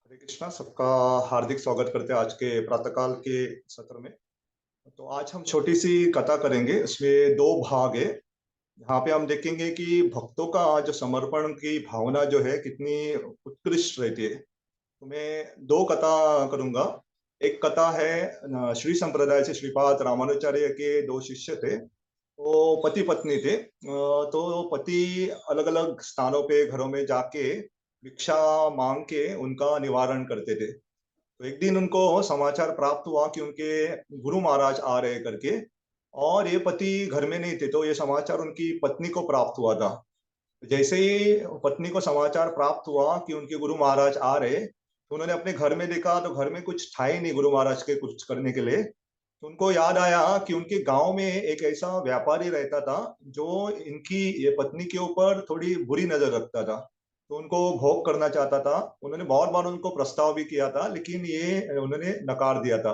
हरे कृष्णा, सबका हार्दिक स्वागत करते हैं आज के प्रातःकाल के सत्र में। तो आज हम छोटी सी कथा करेंगे, इसमें दो भाग है। यहाँ पे हम देखेंगे कि भक्तों का जो समर्पण की भावना जो है कितनी उत्कृष्ट रहती है। तो मैं दो कथा करूंगा। एक कथा है श्री संप्रदाय से श्रीपाद रामानुजाचार्य के दो शिष्य थे। वो पति पत्नी थे। तो पति अलग अलग स्थानों पे घरों में जाके भिक्षा मांग के उनका निवारण करते थे। तो एक दिन उनको समाचार प्राप्त हुआ कि उनके गुरु महाराज आ रहे करके। और ये पति घर में नहीं थे, तो ये समाचार उनकी पत्नी को प्राप्त हुआ था। जैसे ही पत्नी को समाचार प्राप्त हुआ कि उनके गुरु महाराज आ रहे, तो उन्होंने अपने घर में देखा तो घर में कुछ था ही नहीं गुरु महाराज के कुछ करने के लिए। तो उनको याद आया कि उनके गांव में एक ऐसा व्यापारी रहता था जो इनकी ये पत्नी के ऊपर थोड़ी बुरी नजर रखता था। तो उनको भोग करना चाहता था। उन्होंने बहुत बार उनको प्रस्ताव भी किया था, लेकिन ये उन्होंने नकार दिया था।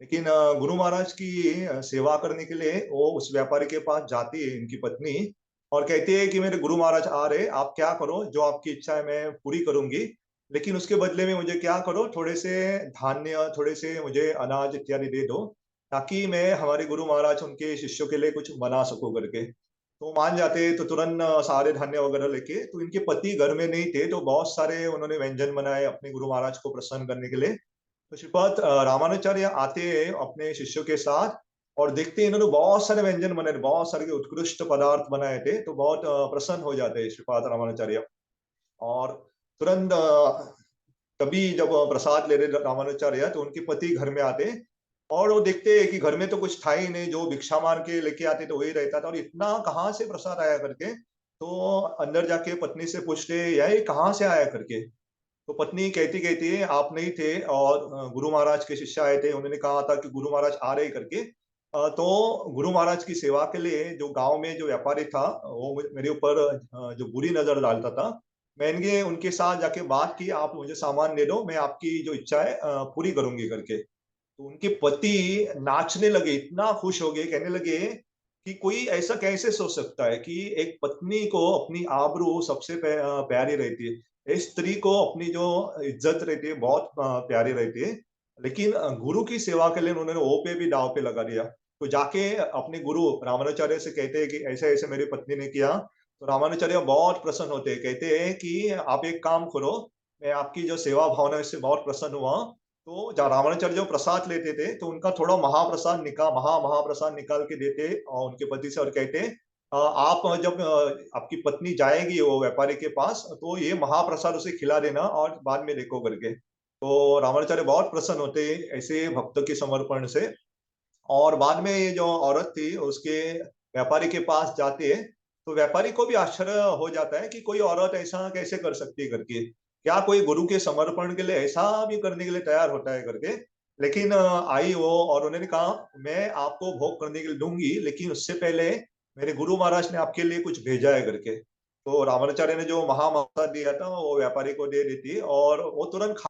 लेकिन गुरु महाराज की सेवा करने के लिए वो उस व्यापारी के पास जाती है इनकी पत्नी, और कहती है कि मेरे गुरु महाराज आ रहे, आप क्या करो, जो आपकी इच्छा है मैं पूरी करूंगी। लेकिन उसके बदले में मुझे क्या करो, थोड़े से धान्य, थोड़े से मुझे अनाज इत्यादि दे दो, ताकि मैं हमारे गुरु महाराज उनके शिष्यों के लिए कुछ बना सकूं करके। तो मान जाते तो तुरंत सारे धान्य वगैरह लेके। तो इनके पति घर में नहीं थे, तो बहुत सारे उन्होंने व्यंजन बनाए अपने गुरु महाराज को प्रसन्न करने के लिए। तो श्रीपद रामानुजाचार्य आते हैं अपने शिष्यों के साथ, और देखते हैं इन्होंने बहुत सारे व्यंजन बनाए, बहुत सारे उत्कृष्ट पदार्थ बनाए थे। तो बहुत प्रसन्न हो जाते हैं श्रीपाद रामानुजाचार्य। और तुरंत तभी जब प्रसाद ले रहे रामानुजाचार्य, तो उनके पति घर में आते हैं। और वो देखते हैं कि घर में तो कुछ था ही नहीं, जो भिक्षा मार के लेके आते तो वही रहता था, और इतना कहाँ से प्रसाद आया करके। तो अंदर जाके पत्नी से पूछते, यह ये कहाँ से आया करके। तो पत्नी कहती कहती है, आप नहीं थे और गुरु महाराज के शिष्य आए थे, उन्होंने कहा था कि गुरु महाराज आ रहे करके। तो गुरु महाराज की सेवा के लिए जो गांव में जो व्यापारी था, वो मेरे ऊपर जो बुरी नजर डालता था। मैंने उनके साथ जाके बात की, आप मुझे सामान दे दो, मैं आपकी जो इच्छा है पूरी करूंगी करके। तो उनके पति नाचने लगे, इतना खुश हो गए, कहने लगे कि कोई ऐसा कैसे सोच सकता है कि एक पत्नी को अपनी आबरू सबसे प्यारी रहती है, इस स्त्री को अपनी जो इज्जत रहती है बहुत प्यारी रहती है। लेकिन गुरु की सेवा के लिए उन्होंने वो पे भी दाव पे लगा दिया। तो जाके अपने गुरु रामानुजाचार्य से कहते हैं कि ऐसे ऐसे मेरी पत्नी ने किया। तो रामानुजाचार्य बहुत प्रसन्न होते हैं, कहते हैं कि आप एक काम करो, मैं आपकी जो सेवा भावना है इससे बहुत प्रसन्न हुआ। तो रामानुजाचार्य जो प्रसाद लेते थे, तो उनका थोड़ा महाप्रसाद निकाल के देते और उनके पति से, और कहते आप जब आपकी पत्नी जाएगी वो व्यापारी के पास, तो ये महाप्रसाद उसे खिला देना और बाद में देखो करके। तो रामानुजाचार्य बहुत प्रसन्न होते हैं ऐसे भक्त के समर्पण से। और बाद में ये जो औरत थी उसके व्यापारी के पास जाती है। तो व्यापारी को भी आश्चर्य हो जाता है कि कोई औरत ऐसा कैसे कर सकती है करके, क्या कोई गुरु के समर्पण के लिए ऐसा भी करने के लिए तैयार होता है करके। लेकिन आई वो और उन्होंने कहा, मैं आपको भोग करने के लिए दूंगी, लेकिन उससे पहले मेरे गुरु महाराज ने आपके लिए कुछ भेजा है करके। तो रामानुजाचार्य ने जो महामंत्र दिया था वो व्यापारी को दे देती है, और वो तुरंत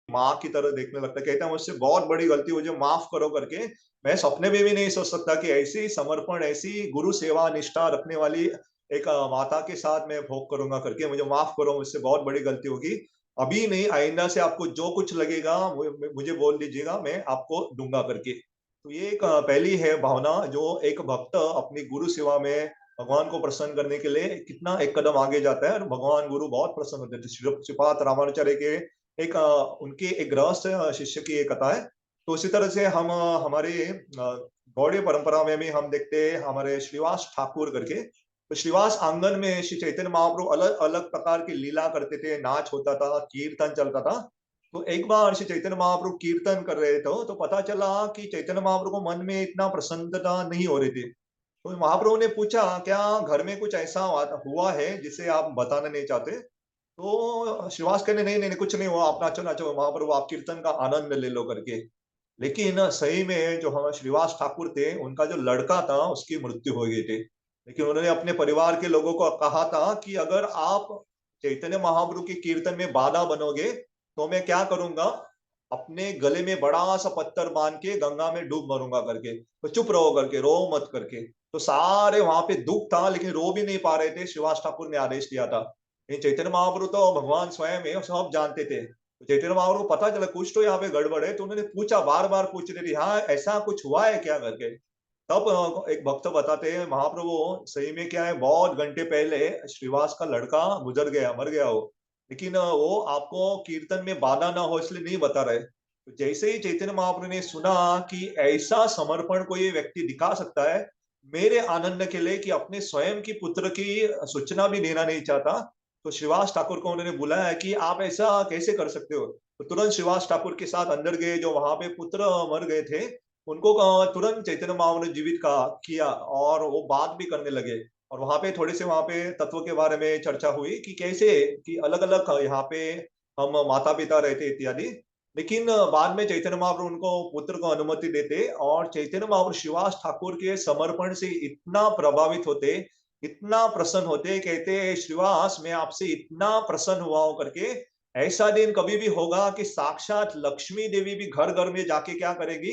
माँ की तरह देखने लगता है, कहता है मुझसे बहुत बड़ी गलती, मुझे माफ करो करके। मैं सपने में भी नहीं सोच सकता कि ऐसी समर्पण, ऐसी गुरु सेवा निष्ठा रखने वाली एक माता के साथ मैं भोग करूंगा करके। मुझे माफ करो, मुझसे बहुत बड़ी गलती होगी। अभी नहीं, आइंदा से आपको जो कुछ लगेगा मुझे बोल दीजिएगा, मैं आपको दूंगा करके। तो ये एक पहली है भावना, जो एक भक्त अपनी गुरु सेवा में भगवान को प्रसन्न करने के लिए कितना एक कदम आगे जाता है, और भगवान गुरु बहुत प्रसन्न होते हैं। श्रीपाद रामानुजाचार्य के एक उनके एक गृहस्थ शिष्य की एक कथा है। तो उसी तरह से हम हमारे गौड़ीय परंपरा में भी हम देखते हैं, हमारे श्रीवास ठाकुर करके। तो श्रीवास आंगन में श्री चैतन्य महाप्रभु अलग अलग प्रकार की लीला करते थे, नाच होता था, कीर्तन चलता था। तो एक बार श्री चैतन्य महाप्रभु कीर्तन कर रहे थे, तो पता चला कि चैतन्य महाप्रभु को मन में इतना प्रसन्नता नहीं हो रही थी। तो महाप्रभु ने पूछा, क्या घर में कुछ ऐसा हुआ है जिसे आप बताना नहीं चाहते। तो श्रीवास कहने, नहीं नहीं नहीं, कुछ नहीं हुआ, आप नाचो नाचो, महाप्रभु आप कीर्तन का आनंद ले लो करके। लेकिन सही में जो हम श्रीवास ठाकुर थे, उनका जो लड़का था उसकी मृत्यु हो गई थी। लेकिन उन्होंने अपने परिवार के लोगों को कहा था कि अगर आप चैतन्य महाप्रभु की कीर्तन में बाधा बनोगे, तो मैं क्या करूंगा, अपने गले में बड़ा सा पत्थर बांध के गंगा में डूब मरूंगा करके, तो चुप रहो करके, रो मत करके। तो सारे वहां पे दुख था लेकिन रो भी नहीं पा रहे थे, श्रीवास ठाकुर ने आदेश दिया था। ये चैतन्य महाप्रभु तो भगवान स्वयं है, सब जानते थे। तो चैतन्य महाप्रभु को पता चला कुछ तो यहाँ पे गड़बड़ है, तो उन्होंने पूछा, बार बार पूछ रहे थे, हाँ ऐसा कुछ हुआ है क्या करके। तब एक भक्त बताते हैं, महाप्रभु सही में क्या है, बहुत घंटे पहले श्रीवास का लड़का गुजर गया, मर गया वो, लेकिन वो आपको कीर्तन में बाधा ना हो इसलिए नहीं बता रहे। तो जैसे ही चैतन्य महाप्रभु ने सुना कि ऐसा समर्पण कोई व्यक्ति दिखा सकता है मेरे आनंद के लिए, कि अपने स्वयं की पुत्र की सूचना भी देना नहीं चाहता, तो श्रीवास ठाकुर को उन्होंने बुलाया कि आप ऐसा कैसे कर सकते हो। तो तुरंत श्रीवास ठाकुर के साथ अंदर गए, जो वहां पे पुत्र मर गए थे उनको तुरंत चैतन्य महाप्रभु ने जीवित का किया, और वो बात भी करने लगे। और वहां पे थोड़े से वहां पे तत्व के बारे में चर्चा हुई कि कैसे, कि अलग अलग यहाँ पे हम माता पिता रहते इत्यादि। लेकिन बाद में चैतन्य महाप्रभु उनको पुत्र को अनुमति देते, और चैतन्य महाप्रभु श्रीवास ठाकुर के समर्पण से इतना प्रभावित होते, इतना प्रसन्न होते, कहते श्रीवास मैं आपसे इतना प्रसन्न हुआ हूं करके, ऐसा दिन कभी भी होगा कि साक्षात लक्ष्मी देवी भी घर घर में जाके क्या करेगी,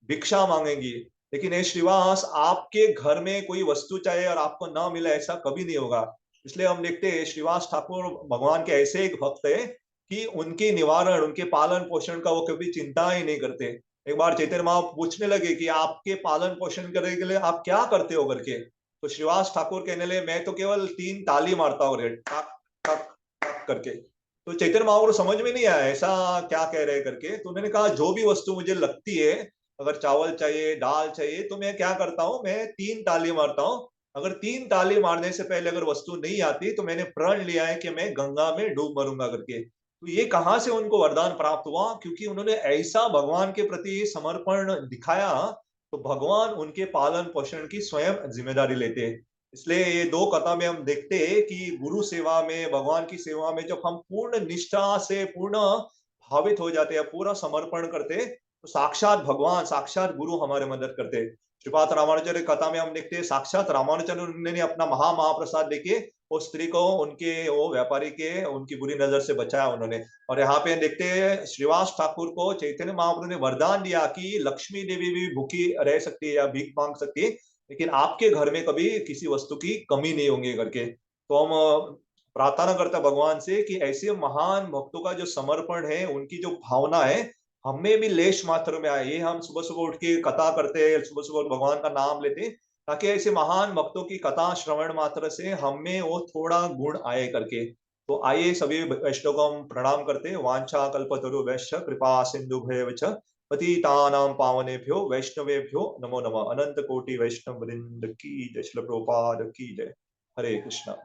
भिक्षा मांगेंगी। लेकिन हे श्रीवास, आपके घर में कोई वस्तु चाहिए और आपको ना मिले ऐसा कभी नहीं होगा। इसलिए हम देखते हैं श्रीवास ठाकुर भगवान के ऐसे एक भक्त है कि उनके निवारण, उनके पालन पोषण का वो कभी चिंता ही नहीं करते। एक बार चैतन्य महाप्रभु पूछने लगे कि आपके पालन पोषण करने के लिए आप क्या करते हो करके। तो श्रीवास ठाकुर कहने लगे, मैं तो केवल 3 ताली मारता हूँ, रेड टक टक टक करके। तो चैतन्य महाप्रभु समझ में नहीं आया ऐसा क्या कह रहे करके। तो उन्होंने कहा, जो भी वस्तु मुझे लगती है, अगर चावल चाहिए, दाल चाहिए, तो मैं क्या करता हूँ, मैं 3 ताली मारता हूँ। अगर 3 ताली मारने से पहले अगर वस्तु नहीं आती तो मैंने प्रण लिया है कि मैं गंगा में डूब मरूंगा करके। तो ये कहाँ से उनको वरदान प्राप्त हुआ, क्योंकि उन्होंने ऐसा भगवान के प्रति समर्पण दिखाया। तो भगवान उनके पालन पोषण की स्वयं जिम्मेदारी लेते हैं। इसलिए ये 2 कथा में हम देखते हैं कि गुरु सेवा में, भगवान की सेवा में जब हम पूर्ण निष्ठा से पूर्ण भावित हो जाते हैं, पूरा समर्पण करते हैं, तो साक्षात भगवान, साक्षात गुरु हमारे मदद करते हैं। श्रीपाद रामानुजन कथा में हम देखते हैं, साक्षात रामानुजन ने अपना महाप्रसाद देके उस स्त्री को, उनके वो व्यापारी के, उनकी बुरी नजर से बचाया उन्होंने। और यहाँ पे देखते हैं श्रीवास ठाकुर को चैतन्य महाप्रभु ने वरदान दिया कि लक्ष्मी देवी भी भूखी रह सकती है या भीख मांग सकती है, लेकिन आपके घर में कभी किसी वस्तु की कमी नहीं होंगी करके। तो हम प्रार्थना करते हैं भगवान से कि ऐसे महान भक्तों का जो समर्पण है, उनकी जो भावना है, हमें भी लेश मात्र में आए। ये हम सुबह सुबह उठ के कथा करते हैं, सुबह सुबह भगवान का नाम लेते हैं, ताकि ऐसे महान भक्तों की कथा श्रवण मात्र से हमें वो थोड़ा गुण आए करके। तो आइए सभी वैष्णव को हम प्रणाम करते हैं। वांछा कल्पतरु वैश्य कृपा सिंधु भयवच पतितानां पावनेभ्यो वैष्णवेभ्यो नमो नमः। अनंत कोटि वैष्णव वृंद की जय। श्रील प्रभुपाद की जय। हरे कृष्णा।